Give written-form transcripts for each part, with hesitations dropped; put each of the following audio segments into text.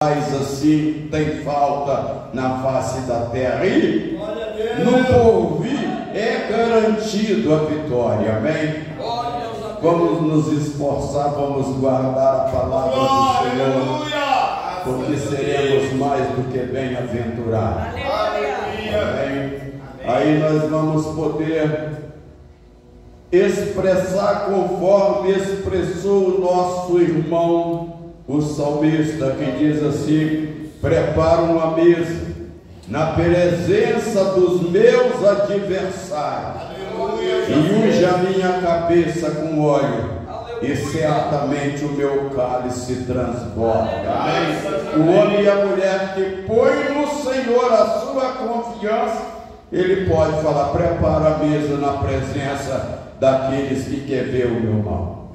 Mas assim tem falta na face da terra, e no porvir é garantido a vitória, amém? Vamos nos esforçar, vamos guardar a palavra do Senhor, porque seremos mais do que bem-aventurados, amém? Aí nós vamos poder expressar conforme expressou o nosso irmão, o salmista, que diz assim: prepara uma mesa na presença dos meus adversários, e unge a minha cabeça com óleo, e certamente o meu cálice transborda. Amém? O homem e a mulher que põe no Senhor a sua confiança, ele pode falar: prepara a mesa na presença daqueles que quer ver o meu mal,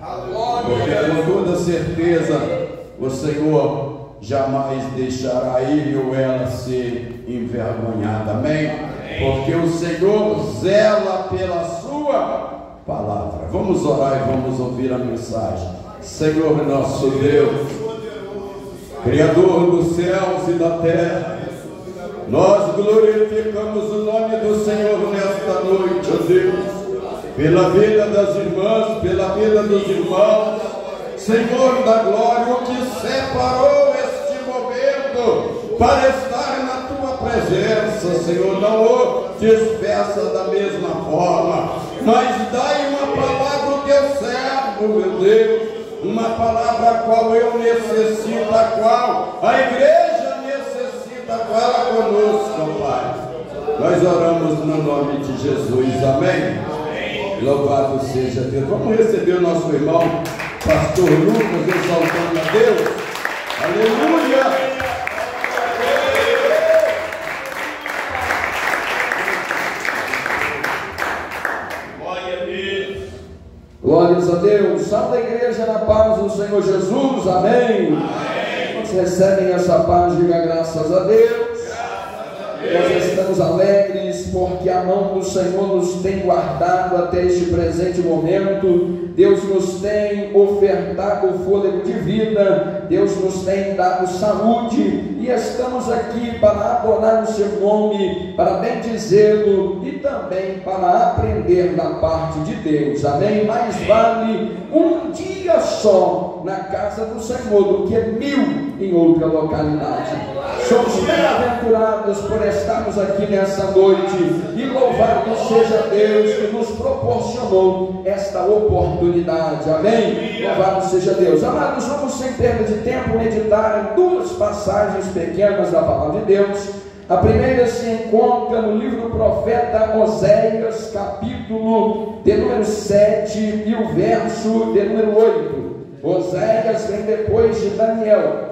porque com toda certeza o Senhor jamais deixará ele ou ela ser envergonhada, amém? Porque o Senhor zela pela sua palavra. Vamos orar e vamos ouvir a mensagem. Senhor nosso Deus, Criador dos céus e da terra, nós glorificamos o nome do Senhor nesta noite, ó Deus, pela vida das irmãs, pela vida dos irmãos, Senhor da glória, o que separou este momento para estar na tua presença, Senhor, não o despeça da mesma forma, mas dai uma palavra ao teu servo, meu Deus, uma palavra a qual eu necessito, a qual a igreja necessita. Fala conosco, Pai. Nós oramos no nome de Jesus, amém? Louvado seja Deus. Vamos receber o nosso irmão Pastor Lucas, exaltando a Deus. Aleluia! Glória a Deus. Glórias a Deus. Salve a igreja na paz do Senhor Jesus. Amém. Amém. Nós recebem essa paz, diga graças a Deus. Nós estamos alegres porque a mão do Senhor nos tem guardado até este presente momento. Deus nos tem ofertado o fôlego de vida, Deus nos tem dado saúde, e estamos aqui para adorar o seu nome, para bendizê-lo e também para aprender da parte de Deus, amém? Mais vale um dia só na casa do Senhor do que 1000 em outra localidade. Somos bem-aventurados por estarmos aqui nessa noite, e louvado seja Deus que nos proporcionou esta oportunidade, amém? Louvado seja Deus. Amados, vamos sem perda de tempo meditar em duas passagens pequenas da palavra de Deus. A primeira se encontra no livro do profeta Oséias, capítulo de número 7 e o verso de número 8. Oséias vem depois de Daniel.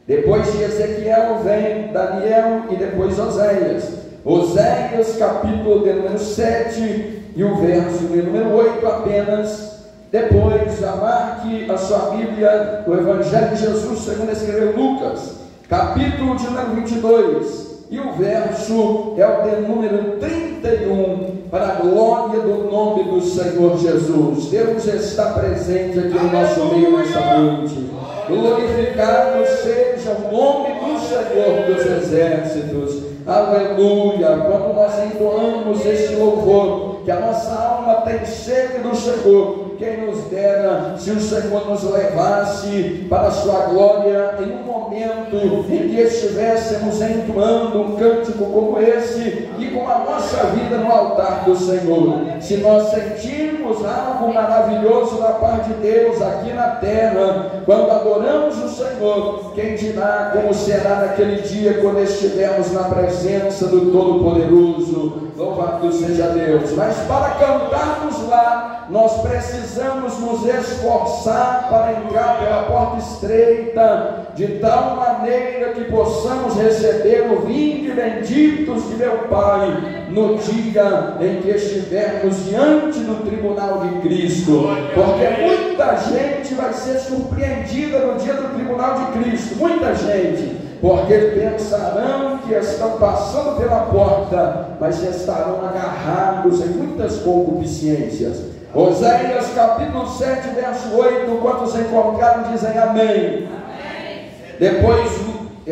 Depois de Ezequiel vem Daniel e depois Oséias. Oséias, capítulo de número 7 e o verso de número 8 apenas. Depois, já marque a sua Bíblia, o Evangelho de Jesus segundo escreveu Lucas, capítulo de número 22. E o verso é o de número 31, para a glória do nome do Senhor Jesus. Deus está presente aqui no nosso meio nesta noite. Glorificado seja o nome do Senhor dos exércitos. Aleluia. Quando nós entoamos este louvor, que a nossa alma tem sede do Senhor, quem nos dera se o Senhor nos levasse para a sua glória em um momento em que estivéssemos entoando um cântico como esse e com a nossa vida no altar do Senhor. Se nós sentirmos algo maravilhoso da parte de Deus aqui na terra, quando adoramos o Senhor, quem dirá como será naquele dia quando estivermos na presença do Todo-Poderoso. Louvado seja Deus. Mas para cantarmos lá, nós precisamos nos esforçar para entrar pela porta estreita, de tal maneira que possamos receber o vinde benditos de meu Pai no dia em que estivermos diante do tribunal de Cristo, porque muita gente vai ser surpreendida no dia do tribunal de Cristo, muita gente, porque pensarão que estão passando pela porta, mas estarão agarrados em muitas concupiscências. Oséias capítulo 7, verso 8, quantos encontraram dizem amém. Amém. Depois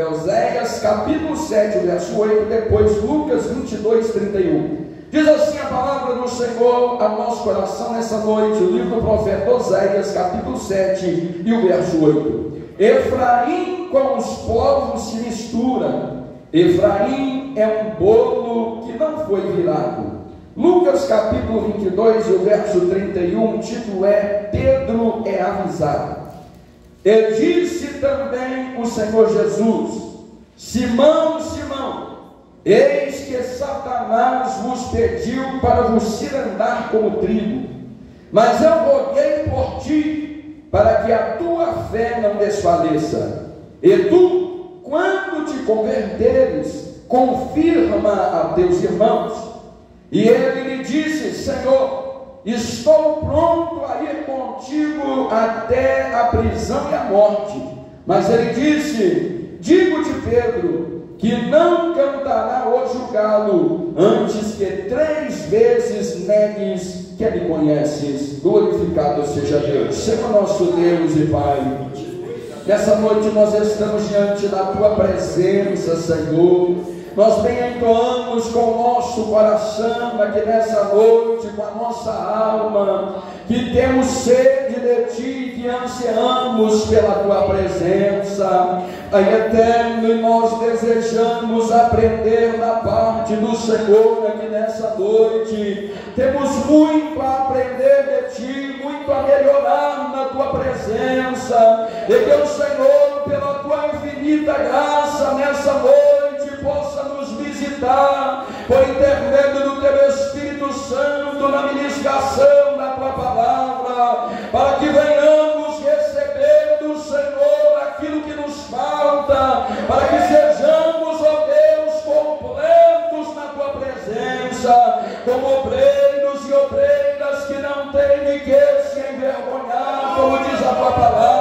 Oséias capítulo 7, verso 8, depois Lucas 22, 31. Diz assim a palavra do Senhor ao nosso coração nessa noite, o livro do profeta Oséias, capítulo 7 e o verso 8. Efraim com os povos se mistura, Efraim é um bolo que não foi virado. Lucas capítulo 22, o verso 31, o título é Pedro é avisado. E disse também o Senhor Jesus: Simão, Simão, eis que Satanás vos pediu para vos cirandar como trigo, mas eu roguei por ti, para que a tua fé não desfaleça. E tu, quando te converteres, confirma a teus irmãos. E ele lhe disse: Senhor, estou pronto a ir contigo até a prisão e a morte. Mas ele disse: digo-te, Pedro, que não cantará hoje o galo, antes que 3 vezes negues que me conheces. Glorificado seja Deus. Senhor nosso Deus e Pai, nessa noite nós estamos diante da Tua presença, Senhor. Nós bem entoamos com o nosso coração aqui nessa noite, com a nossa alma, que temos sede de Ti, que ansiamos pela Tua presença. Pai eterno, e nós desejamos aprender da parte do Senhor aqui nessa noite. Temos muito a aprender de Ti, muito a melhorar na Tua presença. E que o Senhor, pela Tua infinita graça nessa noite, possa nos visitar por intermédio do Teu Espírito Santo na ministração da Tua palavra, para que venhamos receber do Senhor aquilo que nos falta, para que sejamos, ó Deus, completos na Tua presença, como obreiros e obreiras que não têm de que se envergonhar, como diz a Tua palavra.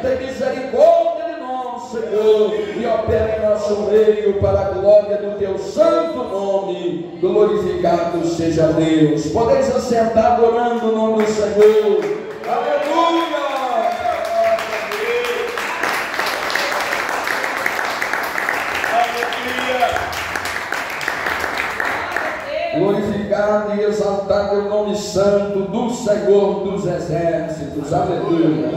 Tem misericórdia de nós, Senhor, e opera em nosso meio para a glória do Teu santo nome. Glorificado seja Deus. Podeis assentar adorando o nome do Senhor. Aleluia! Glorificado e exaltado é o nome santo do Senhor dos exércitos. Aleluia!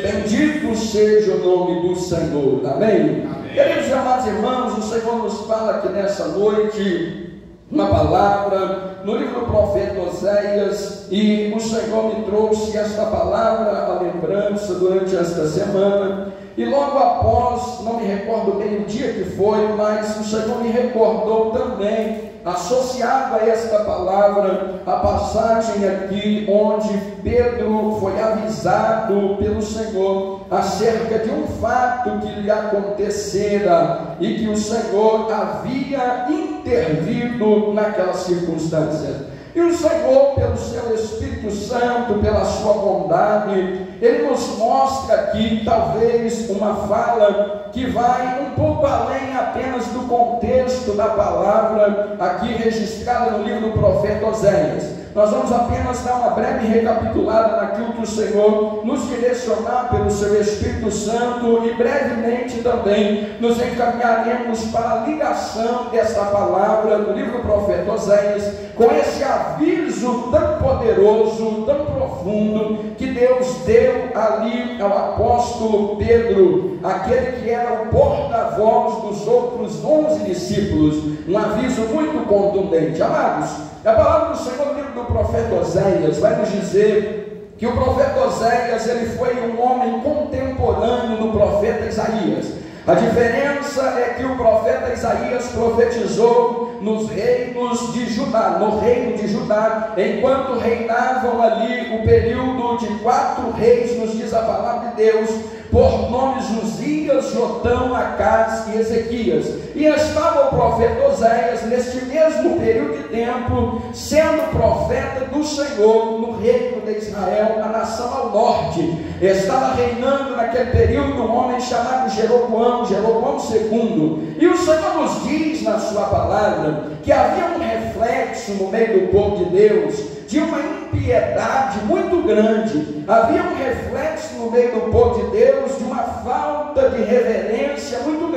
Bendito seja o nome do Senhor. Amém? Queridos e amados irmãos, o Senhor nos fala aqui nessa noite uma palavra no livro do profeta Oséias, e o Senhor me trouxe esta palavra à lembrança durante esta semana. E logo após, não me recordo bem o dia que foi, mas o Senhor me recordou também, associado a esta palavra, a passagem aqui onde Pedro foi avisado pelo Senhor acerca de um fato que lhe acontecera e que o Senhor havia intervido naquelas circunstâncias. E o Senhor, pelo seu Espírito Santo, pela sua bondade, Ele nos mostra aqui talvez uma fala que vai um pouco além apenas do contexto da palavra aqui registrada no livro do profeta Oséias. Nós vamos apenas dar uma breve recapitulada naquilo que o Senhor nos direcionar pelo seu Espírito Santo, e brevemente também nos encaminharemos para a ligação desta palavra do livro do profeta Oséias com esse aviso tão poderoso, tão profundo que Deus deu ali ao apóstolo Pedro, aquele que era o porta-voz dos outros 11 discípulos. Um aviso muito contundente. Amados, a palavra do Senhor no livro do profeta Oséias vai nos dizer que o profeta Oséias, ele foi um homem contemporâneo do profeta Isaías. A diferença é que o profeta Isaías profetizou nos reinos de Judá, no reino de Judá, enquanto reinavam ali o período de 4 reis, nos diz a palavra de Deus, por nomes Uzias, Jotão, Acás e Ezequias. E estava o profeta Oséias neste mesmo período de tempo, sendo profeta do Senhor no reino de Israel, a nação ao norte. Estava reinando naquele período um homem chamado Jeroboão II. E o Senhor nos diz na sua palavra que havia um reflexo no meio do povo de Deus de uma impiedade muito grande. Havia um reflexo no meio do povo de Deus de uma falta de reverência muito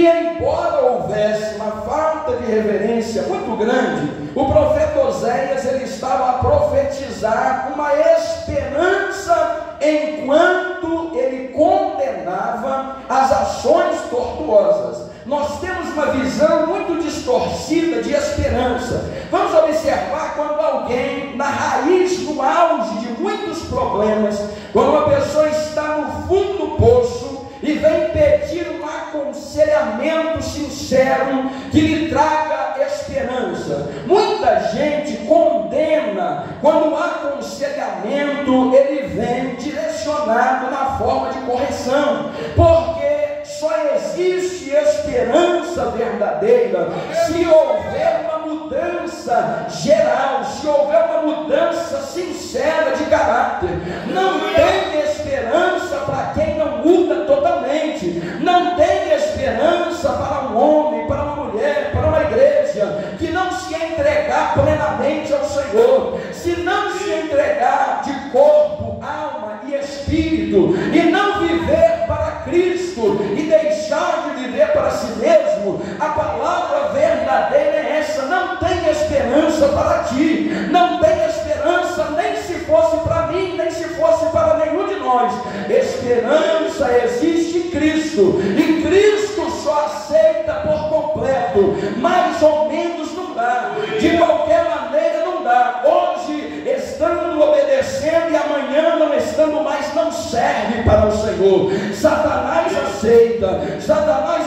E embora houvesse uma falta de reverência muito grande, o profeta Oséias, ele estava a profetizar uma esperança enquanto ele condenava as ações tortuosas. Nós temos uma visão muito distorcida de esperança. Vamos observar quando alguém, na raiz, no auge de muitos problemas, quando uma pessoa está no fundo do poço e vem pedir um aconselhamento sincero que lhe traga esperança. Muita gente condena quando o aconselhamento ele vem direcionado na forma de correção, porque só existe esperança verdadeira se houver uma mudança geral, se houver uma mudança sincera de caráter. Não tem esperança para quem não muda totalmente. Não tem esperança para um homem, para uma mulher, para uma igreja que não se entregar plenamente ao Senhor, se não se entregar de corpo, alma e espírito, e não viver para Cristo e deixar de viver para si mesmo. A palavra verdadeira é essa: não tem esperança para ti, não tem esperança, nem se fosse para mim, nem se fosse para nenhum de nós. Esperança existe em Cristo, e Cristo só aceita por completo. Mais ou menos não dá, de qualquer maneira não dá. Hoje estando obedecendo e amanhã não estando mais, não serve para o Senhor. Satanás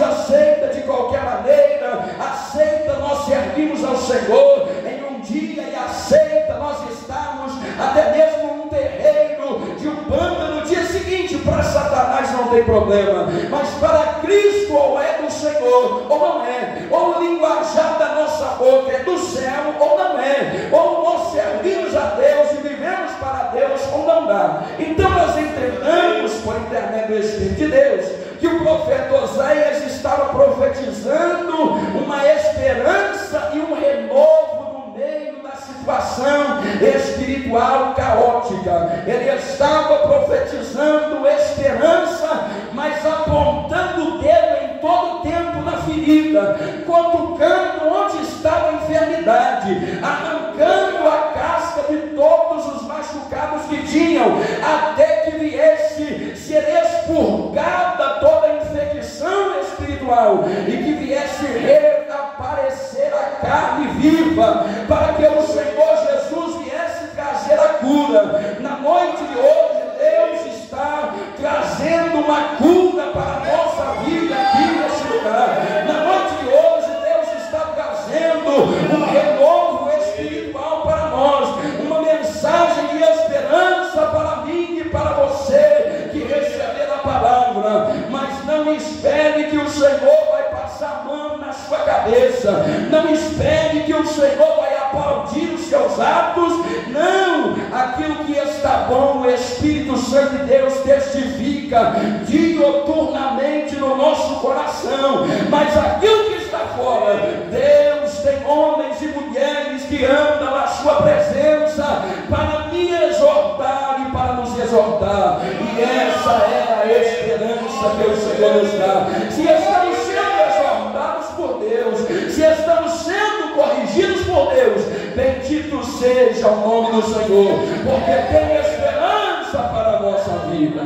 aceita de qualquer maneira, aceita nós servirmos ao Senhor em um dia, e aceita nós estarmos até mesmo num terreiro de Umbanda no dia seguinte. Para Satanás não tem problema, mas para Cristo ou é do Senhor ou não é, ou o linguajar da nossa boca é do céu ou não é, ou nós servimos a Deus e vivemos para Deus ou não dá. Então nós entendemos, por intermédio do Espírito de Deus, que o profeta Oséias estava profetizando uma esperança e um renovo no meio da situação espiritual caótica. Ele estava profetizando esperança, mas apontando o dedo em todo o tempo na ferida, cutucando onde estava a enfermidade, arrancando a casca de todos os machucados que tinham, até que viesse ser expurgada toda a infecção espiritual e que viesse reaparecer a carne viva, para que o Senhor Jesus viesse trazer a cura. Na noite de hoje, Deus está trazendo uma cura para a nossa vida aqui nesse lugar. Na noite de hoje, Deus está trazendo um renovo espiritual para nós, uma mensagem de esperança para mim e para você que receber a palavra. Mas não espere que o Senhor vai passar a mão na sua cabeça, não espere que o Senhor vai aplaudir os seus atos. Não, aquilo que está bom, o Espírito Santo de Deus testifica diuturnamente no nosso coração, mas aquilo que está fora, Deus tem homens e mulheres que andam na sua presença para me exortar e para nos exortar, e essa é a esperança que o Senhor nos dá. Se estamos sendo exortados por Deus, se estamos sendo corrigidos por Deus, bendito seja o nome do Senhor, porque tem esperança para a nossa vida.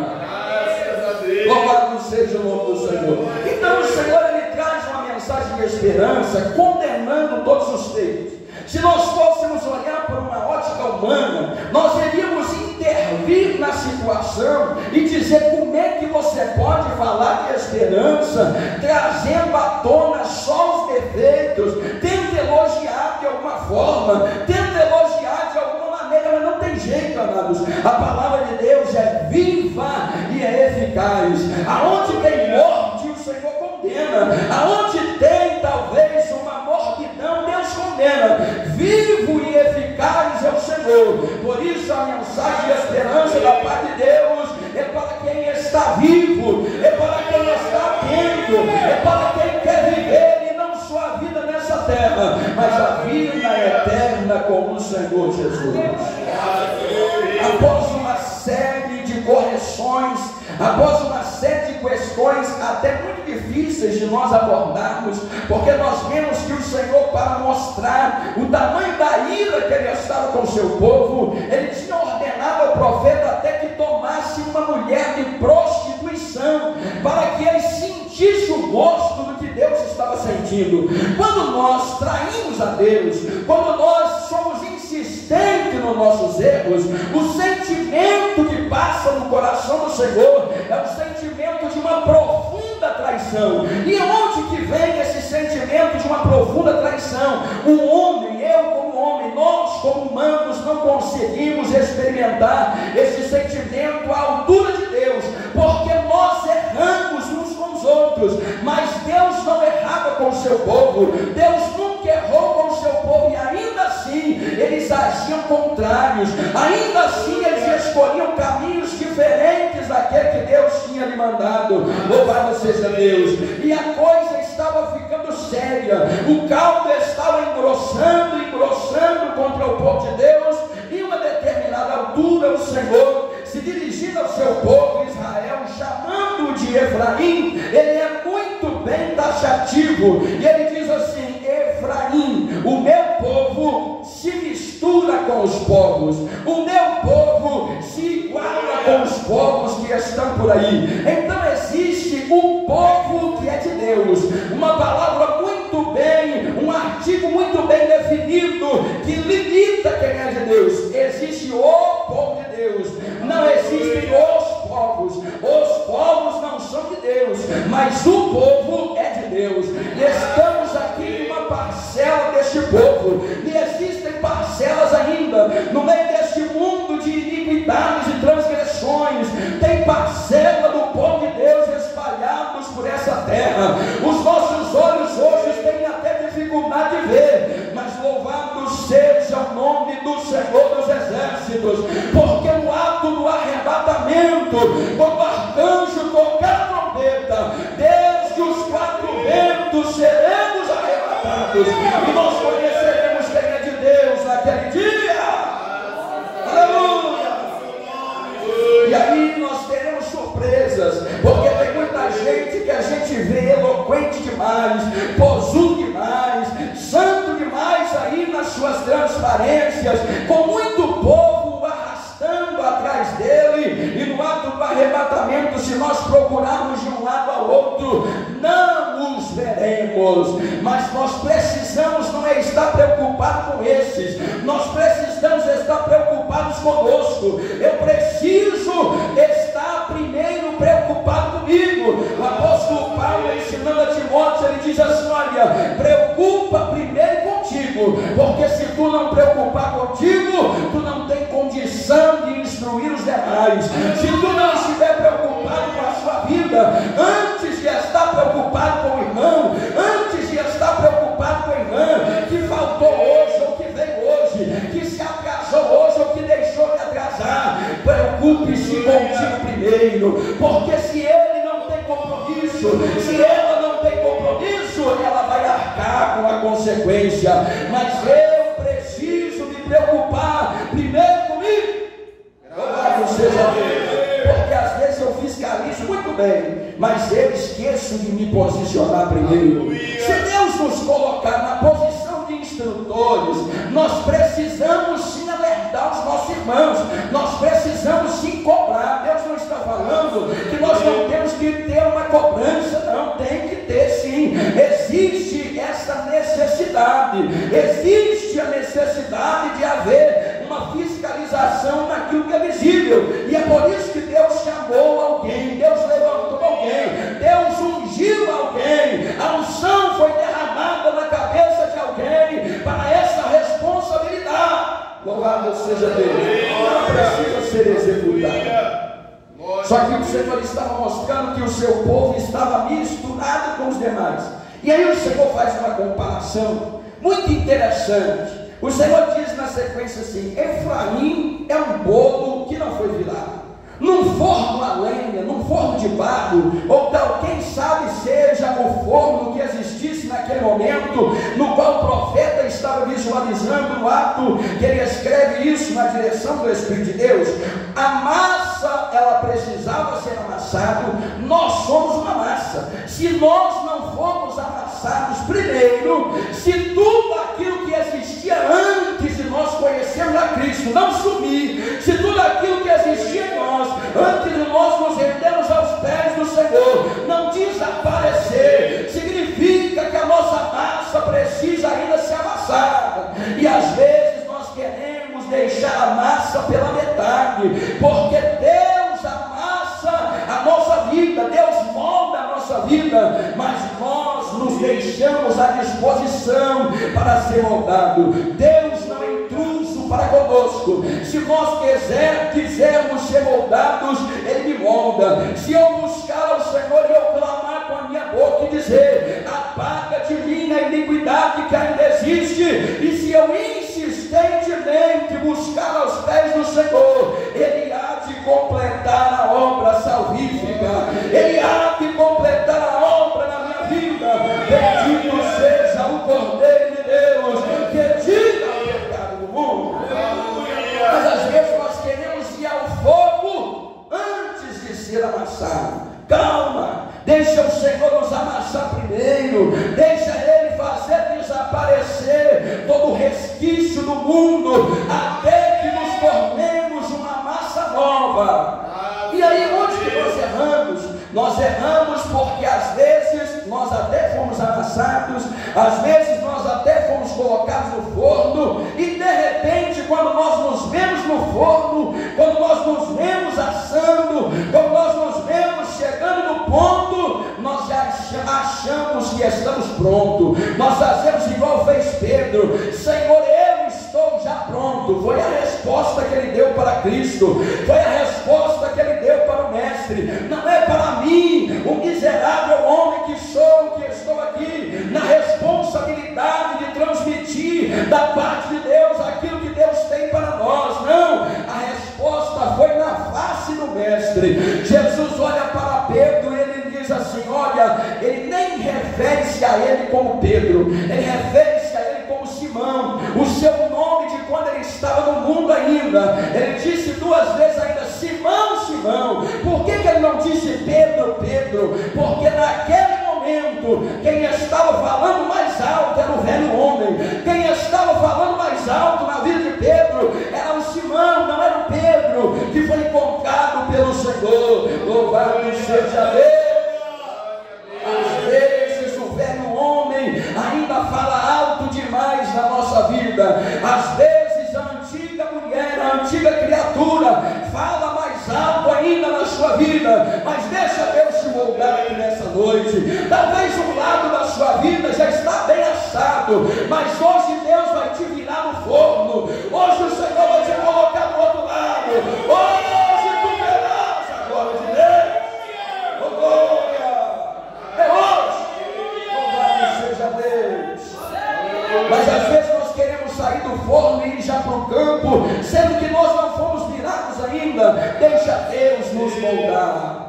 Louvado seja o nome do Senhor. Então o Senhor, ele traz uma mensagem de esperança, condenando todos os feitos. Se nós fôssemos olhar por uma ótica humana, nós iríamos intervir na situação e dizer: como é que você pode falar de esperança trazendo à tona só os defeitos? Tenta elogiar de alguma forma, tenta elogiar de alguma maneira, mas não tem jeito, amados. A palavra de Deus é viva e é eficaz. Aonde tem morte, o Senhor condena. Aonde tem talvez uma morbidão, Deus condena. Vivo e eficaz é o Senhor. Por isso a mensagem de esperança da parte de Deus é para quem está vivo, é para quem está atento, é para quem quer viver e não só a vida nessa terra, mas a vida eterna com o Senhor Jesus. Após uma série de correções, após uma série de questões até muito difíceis de nós abordarmos, porque nós vemos que o Senhor, para mostrar o tamanho da ira que ele estava com o seu povo, ele tinha ordenado ao profeta até que tomasse uma mulher de prostituição, para que ele sentisse o gosto do que Deus estava sentindo. Quando nós traímos a Deus, quando nós somos insistentes nos nossos erros, o sentimento que passa no coração do Senhor é o sentimento de uma profunda traição. E onde que vem esse sentimento de uma profunda traição? O homem, eu como homem, nós como humanos não conseguimos experimentar esse sentimento à altura de Deus, porque nós erramos uns com os outros, mas Deus não errava com o seu povo. Deus nunca errou com o seu povo, e ainda assim eles agiam contrários, ainda assim eles escolhiam caminhos diferentes daquele que Deus tinha lhe mandado. Louvado seja Deus! E a coisa estava ficando séria, o caldo estava engrossando contra o povo de Deus. E uma determinada altura o Senhor, se dirigindo ao seu povo Israel, chamando-o de Efraim, ele é muito bem taxativo, e ele diz assim: Efraim, o meu povo se mistura com os povos, o meu povo se iguala com os povos que estão por aí. Então existe o povo que é de Deus, uma palavra muito bem, um artigo muito bem definido, que limita quem é de Deus. Existe o povo de Deus, não existem os povos não são de Deus, mas o povo é de Deus. E estamos aqui em uma parcela deste povo, e existem parcelas ainda no meio deste mundo de iniquidades e transgressões. Tem parcela do povo de Deus espalhados por essa terra. Os nossos olhos hoje têm até dificuldade de ver, mas louvado seja o nome do Senhor dos Exércitos, porque no ato do arrebatamento, quando o arcanjo tocar a trombeta, desde os quatro ventos seremos arrebatados, e nós conheceremos quem é de Deus naquele dia. Aleluia! E aí nós teremos surpresas, porque tem muita gente que a gente vê eloquente demais, posudo demais, santo demais aí nas suas transparências, com muito povo arrastando atrás dele, e no ato do arrebatamento, se nós procurarmos de um lado ao outro, não os veremos. Mas nós precisamos não é estar preocupados com esses, nós precisamos estar preocupados conosco. Eu preciso estar primeiro preocupado comigo. O apóstolo Paulo, ensinando a Timóteo, ele diz assim: olha, preocupa primeiro contigo, porque se tu não preocupar contigo, tu não tem condição de instruir os demais. Se tu não estiver preocupado com a sua vida, antes de estar preocupado com o irmão, antes de estar preocupado com a irmã que faltou hoje, ou que veio hoje, que se atrasou hoje, ou que deixou de atrasar, preocupe-se contigo primeiro, porque se ele não tem compromisso, se ela não tem compromisso, ela vai arcar com a consequência. Mas eu preciso me preocupar primeiro comigo. Louvado seja Deus, porque às vezes eu fiscalizo muito bem, mas eu esqueço de me posicionar primeiro. Se Deus nos colocar na posição de instrutores, nós precisamos sim alertar os nossos irmãos, nós precisamos sim cobrar. Deus não está falando que nós não temos que ter uma cobrança, não, tem que ter sim. Existe essa necessidade, existe a necessidade de haver uma fiscalização naquilo que é visível, e é por isso que Deus chamou alguém, Deus levantou alguém, Deus ungiu alguém, a unção foi derramada na cabeça de alguém para essa responsabilidade. Louvado seja Deus. Ela precisa ser executada. Só que o Senhor estava mostrando que o seu povo estava misturado com os demais. E aí o Senhor faz uma comparação muito interessante. O Senhor diz na sequência assim: Efraim é um bolo que não foi virado num forno a lenha, num forno de barro, ou tal, quem sabe seja o forno que existisse naquele momento, no qual o profeta estava visualizando no ato que ele escreve isso na direção do Espírito de Deus. A massa ela precisava ser amassada. Nós somos uma massa. Se nós não formos amassados primeiro, se tudo aquilo que existia antes de nós conhecermos a Cristo não sumir, se tudo aquilo que existia em nós, antes de nós nos rendermos aos pés do Senhor, não desaparecer, significa que a nossa massa precisa ainda ser amassada. E às vezes nós queremos deixar a massa pela metade, porque Deus amassa a nossa vida, Deus molda a nossa vida, mas nós nos deixamos à disposição para ser moldado. Deus não é intruso para conosco. Se nós quisermos ser moldados, Ele me molda. Se eu buscar ao Senhor e eu clamar com a minha boca e dizer: apaga de mim a iniquidade que ainda existe, e se eu insistentemente buscar aos pés do Senhor, Ele há de completar a obra salvífica, Ele há de completar a obra na minha vida. Bendito seja o Cordeiro de Deus que tira o pecado do mundo. Mas às vezes nós queremos ir ao fogo antes de ser amassado. Calma, deixa o Senhor nos amassar primeiro, deixa Ele fazer desaparecer todo o resquício do mundo, até que nos tornemos uma massa nova. E aí, onde que nós erramos? Nós erramos porque às vezes nós até fomos amassados, às vezes nós até fomos colocados no forno, e de repente, quando nós nos vemos no forno, quando nós nos vemos assando, quando nós nos vemos chegando no ponto, nós já achamos que estamos prontos. Nós fazemos igual fez Pedro: Senhor, eu estou já pronto. Foi a resposta que ele deu para Cristo, foi a resposta que ele deu para o Mestre. Não é para mim, o miserável homem que sou, que estou aqui na responsabilidade de transmitir da parte de Deus aquilo que Deus tem para nós. Não, a resposta foi na face do Mestre. Jesus olha para Pedro e ele diz assim: olha, ele nem refere-se a ele como Pedro, ele refere-se a ele como Simão, o seu nome de quando ele estava no mundo ainda. Ele disse duas vezes ainda: Simão, Simão. Por que ele não disse Pedro, Pedro? Porque naquele momento quem estava falando mais alto era o velho homem, quem estava falando mais alto na vida de Pedro era o Simão, não era o Pedro, que foi encontrado pelo Senhor. Louvado seja Deus. Às vezes o velho homem ainda fala alto demais na nossa vida. Às vezes a antiga mulher, a antiga criatura fala mais alto ainda na sua vida. Mas deixa Deus te moldar aqui nessa noite. Talvez um lado da sua vida já está bem assado, mas hoje Deus vai te virar no forno. Hoje o Senhor vai te colocar do outro lado. Hoje tu verás a glória de Deus. Oh, glória! É hoje. Louvado seja Deus. Mas às vezes nós queremos sair do forno e ir já para o campo, sendo que nós não fomos virados ainda. Deixa Deus nos moldar.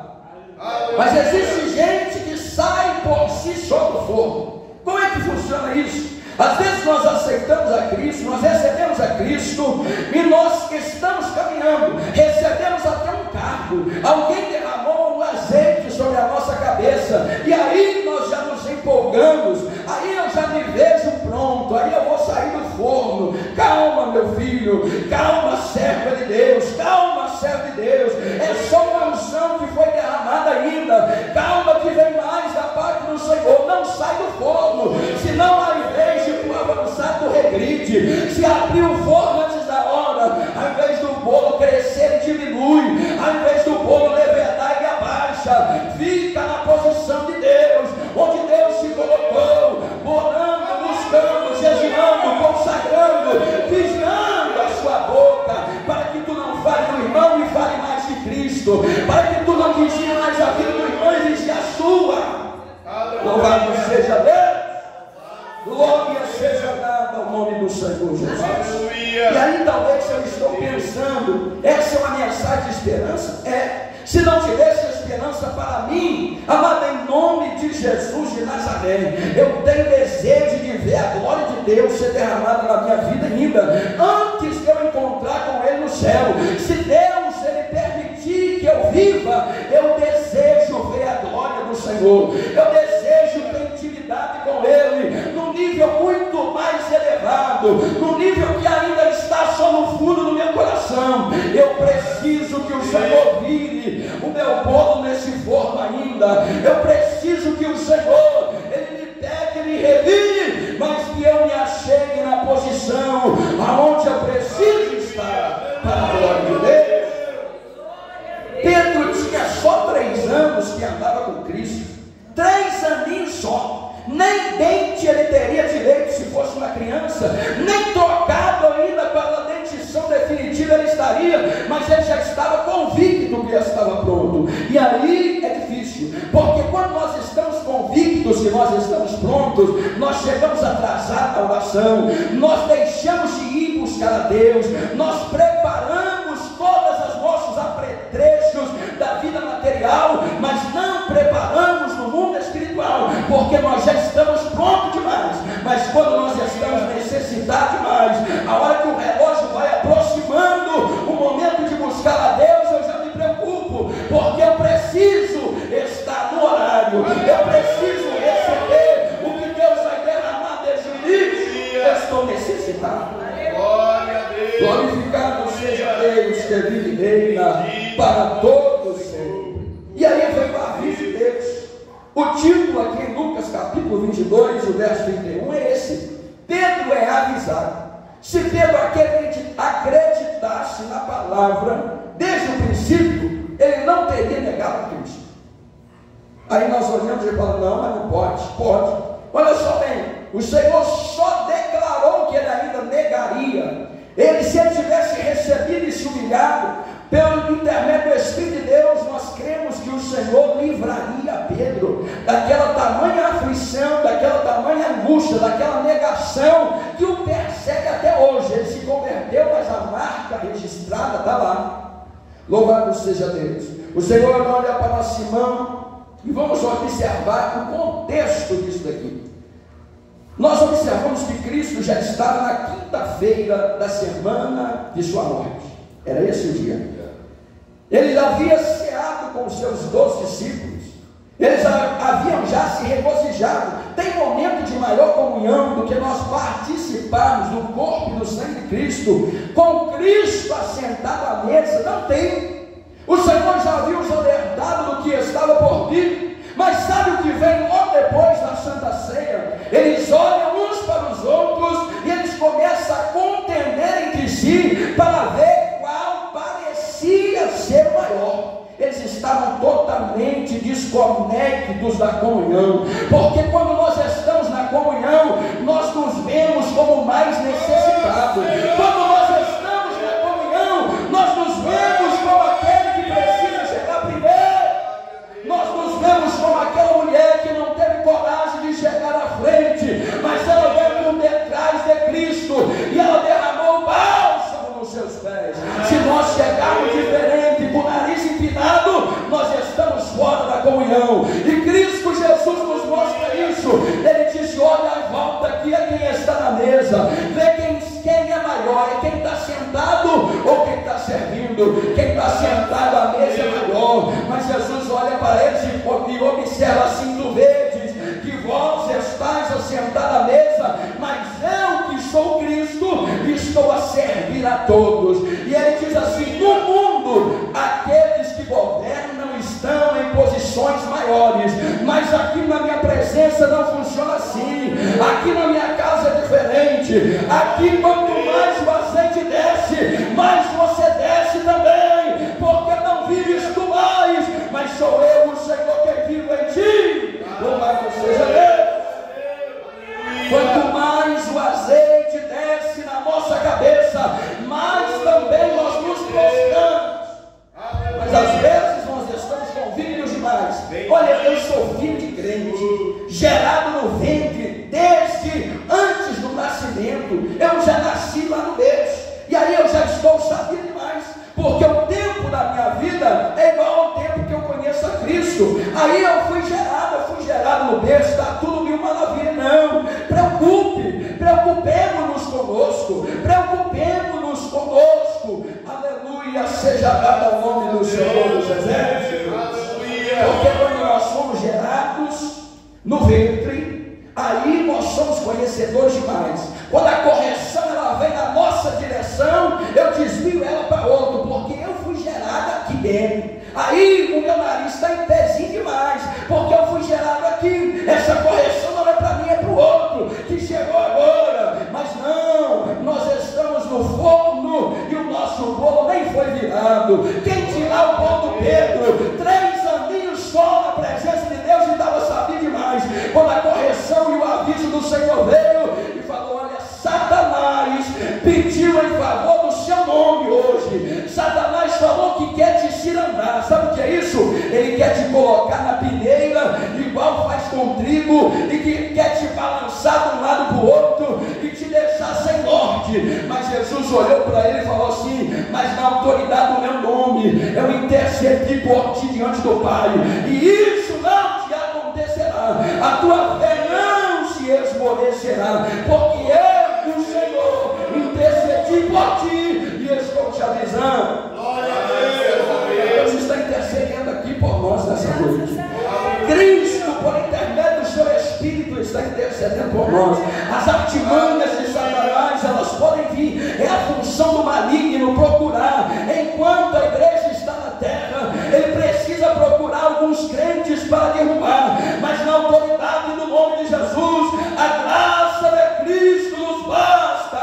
Mas existe gente que sai por si só do forno. Como é que funciona isso? Às vezes nós aceitamos a Cristo, nós recebemos a Cristo e nós estamos caminhando, recebemos até um cargo, alguém derramou um azeite sobre a nossa cabeça, e aí nós já nos empolgamos, aí eu já me vejo pronto, aí eu vou sair do forno. Calma, meu filho, calma, serva de Deus, calma, serva de Deus, é só uma unção que foi derramada ainda. Calma, que vem mais da parte do Senhor. Não sai do forno, senão ao invés de tu avançar, tu regride. Se abrir o forno antes da hora, ao invés do bolo crescer, ele diminui, ao invés do bolo levantar, ele abaixa. Fica na posição de Deus, onde Deus te colocou, orando, buscando, jejuando, consagrando, vigiando a sua boca, para que tu não fale do irmão e fale mais de Cristo, para que tu não vigie mais a vida do irmão e vigie a sua. Louvado seja Deus, glória seja dada ao nome do Senhor Jesus. E aí talvez eu estou pensando, essa é uma mensagem de esperança? É. Se não tivesse esperança para mim, amado, em nome de Jesus de Nazaré, eu tenho desejo de ver a glória de Deus ser derramada na minha vida ainda, antes de eu encontrar com Ele no céu. Se Deus, Ele permitir que eu Senhor. Eu desejo ter intimidade com Ele, num nível muito mais elevado, num nível que ainda está só no fundo do meu coração. Eu preciso que o Senhor vire o meu bolo nesse forno ainda. Eu preciso que o Senhor, Ele me pegue, me revire, mas que eu me achegue na posição aonde eu preciso estar, para a glória de Deus. Pedro tinha só 3 anos que andava com Cristo, 3 aninhos só. Nem dente ele teria direito se fosse uma criança, nem trocado ainda para a dentição definitiva ele estaria, mas ele já estava convicto que já estava pronto. E aí é difícil, porque quando nós estamos convictos que nós estamos prontos, nós chegamos atrasados na oração, nós deixamos de ir buscar a Deus, nós preparamos todos os nossos apetrechos da vida material, mas não preparamos no mundo espiritual, porque nós já estamos prontos demais. Mas quando nós estamos necessitados demais, a hora que o relógio vai aproximando o momento de buscar a Deus, eu já me preocupo, porque eu preciso estar no horário, eu preciso receber o que Deus vai derramar desde o início. Eu estou necessitado. Glorificado seja Deus que vive e reina para todos sempre. E aí vem o aviso de Deus. O título aqui em Lucas capítulo 22, o verso 31 é esse: Pedro é avisado. Se Pedro acreditasse na palavra desde o princípio, ele não teria negado a Cristo. Aí nós olhamos e falamos: não, mas não pode. Pode. Olha só bem, o Senhor só declarou que ele ainda negaria. Ele, se ele tivesse recebido e se humilhado pelo intermédio do Espírito de Deus, nós cremos que o Senhor livraria Pedro daquela tamanha aflição, daquela tamanha angústia, daquela negação que o persegue até hoje. Ele se converteu, mas a marca registrada está lá. Louvado seja Deus. O Senhor olha para Simão e vamos observar o contexto disso daqui. Nós observamos que Cristo já estava na quinta-feira da semana de sua morte. Era esse o dia. Ele havia ceado com os seus 12 discípulos. Eles haviam já se regozijado. Tem momento de maior comunhão do que nós participarmos do corpo e do sangue de Cristo, com Cristo assentado à mesa? Não tem. O Senhor já havia os alertado do que estava por vir. Mas sabe o que vem logo depois da Santa Ceia? Eles olham uns para os outros e eles começam a contender entre si para ver qual parecia ser maior. Eles estavam totalmente desconectados da comunhão, porque quando nós estamos na comunhão, nós nos vemos como mais necessitados. Quando nós estamos na comunhão, nós nos vemos como aquele que precisa chegar primeiro. Nós nos vemos como aquela mulher que não teve coragem de chegar à frente, mas ela veio por detrás de Cristo e ela derramou o bálsamo nos seus pés. Se nós chegarmos diferente, com o nariz empinado, nós estamos fora da comunhão. E Cristo Jesus nos mostra isso. Ele disse: olha em volta aqui é quem está na mesa, vê quem é maior, é quem está sentado ou quem está servindo. Quem está sentado à mesa é maior. Mas Jesus olha para eles e observa assim: tu vedes que vós estáis assentados à mesa, mas eu que sou Cristo estou a servir a todos. E ele diz assim: no mundo aqueles que governam estão em posições maiores, mas aqui na minha presença não funciona assim. Aqui na minha casa é diferente. Aqui quanto mais o azeite desce, mais você desce também, porque não vives tu mais, mas sou eu, o Senhor, que vivo em ti. Louvado seja Deus. Quanto mais o azeite desce na nossa cabeça, mais também nós nos prostramos. Mas às vezes nós estamos convictos demais. Olha, eu sou filho de crente, gerado no ventre, desde antes do nascimento. Eu já nasci lá no berço, e aí eu já estou sabendo demais, porque o tempo da minha vida é igual ao tempo que eu conheço a Cristo. Aí eu fui gerado no berço, está tudo mil maravilha. Não, preocupemos-nos conosco. Aleluia, seja dado ao nome do Senhor dos Exércitos. Porque quando nós somos gerados, no ventre, aí nós somos conhecedores demais. Quando a correção ela vem na nossa direção, eu desvio ela para outro, porque eu fui gerado aqui dentro. Aí o meu nariz está em pezinho demais, porque eu fui gerado aqui. Essa correção não é para mim, é para o outro que chegou agora. Mas não, nós estamos no forno e o nosso bolo nem foi virado. Quem tirar o bolo do Pedro, 3 aninhos só na presença de Deus, e estava sabendo demais. Quando a correção e o aviso do Senhor veio e falou: olha, Satanás pediu em favor do seu nome hoje. Satanás falou que quer te cirandar. Sabe o que é isso? Ele quer te colocar na peneira, igual faz com trigo, e que quer te balançar de um lado para o outro e te deixar sem norte. Mas Jesus olhou para ele e falou assim: mas na autoridade do meu nome eu intercedi por ti diante do Pai, e isso não te acontecerá. A tua fé não se esmorecerá, porque eu, o Senhor, intercedi por ti e estou te avisando. Glória a Deus. Deus está intercedendo aqui por nós nessa noite. Cristo, por intermédio do seu Espírito, está intercedendo por nós. As artimanhas de Satanás, elas podem vir. É a função do maligno procurar. Enquanto a igreja está na terra, ele precisa procurar alguns crentes para derrubar. Mas na autoridade do nome de Jesus, a graça de Cristo nos basta.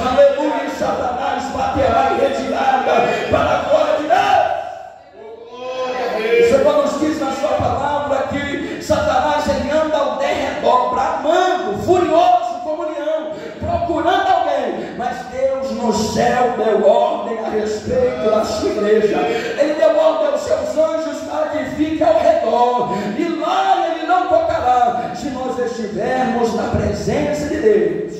Aleluia. Satanás baterá em retirada para a glória de Deus. O Senhor nos diz na sua palavra que Satanás ele anda ao derredor, bramando, furioso como leão, procurando alguém. Mas Deus no céu deu ordem a respeito da sua igreja. Ele deu ordem aos seus anjos para que fiquem ao redor, e lá ele não tocará, se nós estivermos na presença de Deus.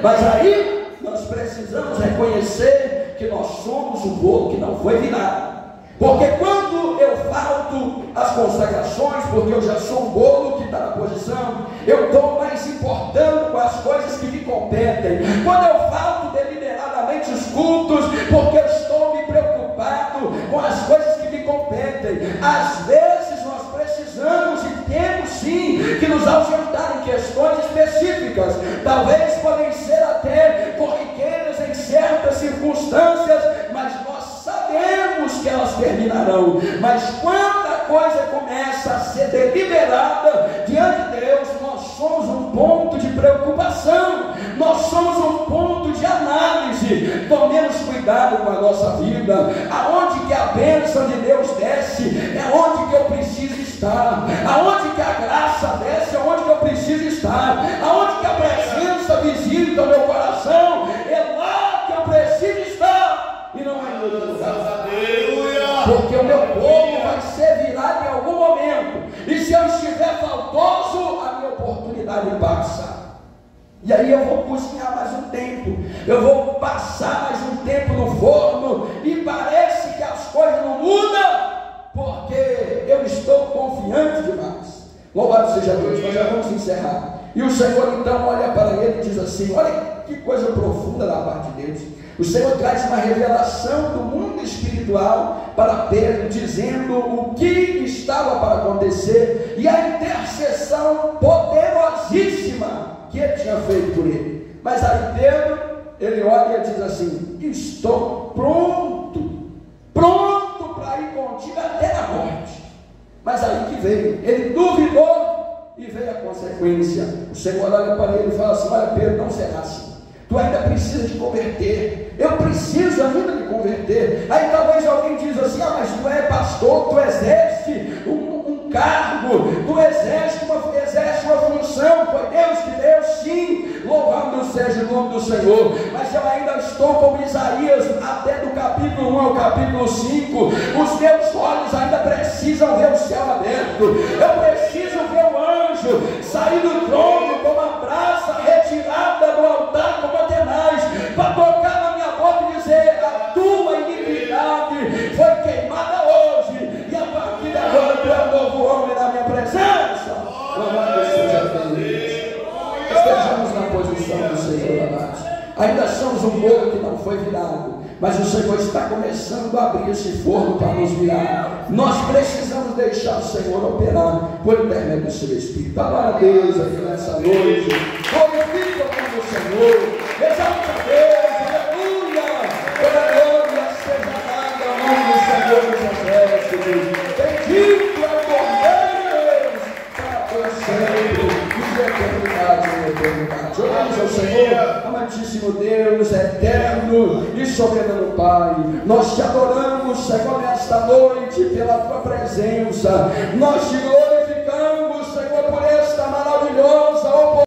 Mas aí nós precisamos reconhecer que nós somos o bolo que não foi virado. Porque quando eu falto às consagrações, porque eu já sou um bolo que está na posição, eu estou mais importando com as coisas que me competem. Quando eu falto deliberadamente os cultos, porque eu estou me preocupado com as coisas que me competem. Às vezes nós precisamos e temos sim que nos ausentar em questões específicas. Talvez podem ser até corriqueiras em certas circunstâncias, mas nós sabemos que elas terminarão. Mas quando a coisa começa a ser deliberada diante de Deus, nós somos um ponto de preocupação, nós somos um ponto de análise. Tomemos cuidado com a nossa vida. Aonde que a bênção de Deus desce, é onde que eu preciso estar. Aonde que a graça desce, é onde que eu preciso estar. Aonde que a presença visita o meu coração, é lá que eu preciso estar, e não é em outro lugar. Porque o meu povo vai ser virado em algum momento, e se eu estiver faltoso, a minha oportunidade passa. E aí eu vou cozinhar mais um tempo, eu vou passar mais um tempo no forno, e parece que as coisas não mudam, porque eu estou confiante demais. Louvado seja Deus. Nós já vamos encerrar. E o Senhor então olha para ele e diz assim: olha que coisa profunda da parte de Deus. O Senhor traz uma revelação do mundo espiritual para Pedro, dizendo o que estava para acontecer e a intercessão poderosíssima que ele tinha feito por ele. Mas aí Pedro, ele olha e diz assim: estou pronto para ir contigo até a morte. Mas aí que veio, ele duvidou e veio a consequência. O Senhor olha para ele e fala assim: olha Pedro, não será assim. Tu ainda precisa te converter. Eu preciso ainda me converter. Aí talvez alguém diz assim: ah, mas tu é pastor, tu exerce um cargo, tu exerce uma função. Foi Deus que deu, sim. Louvado seja o nome do Senhor. Mas eu ainda estou como Isaías, até do capítulo 1 ao capítulo 5. Os meus olhos ainda precisam ver o céu aberto. Eu preciso ver o anjo sair do trono com uma braça retirada do altar como Atenaz, para tocar na minha boca e dizer: a tua iniquidade foi queimada hoje, e a partir de agora tu é um novo homem na minha presença. Louvado seja Deus. Estejamos na posição do Senhor, amados. Ainda somos um bolo que não foi virado, mas o Senhor está começando a abrir esse forno para nos virar. Nós precisamos deixar o Senhor operar. por intermédio do seu Espírito. Adora a Deus aqui nessa noite. Glorifica o nome do Senhor. Exalta a Deus. Aleluia. Toda glória seja dada ao nome do Senhor dos Exércitos. Bendito é o Deus para todo sempre, de eternidade em eternidade. Oramos ao Senhor, amantíssimo Deus, eterno e soberano Pai. Nós te adoramos, Senhor, nesta noite pela tua presença. Nós te glorificamos, Senhor, por esta maravilhosa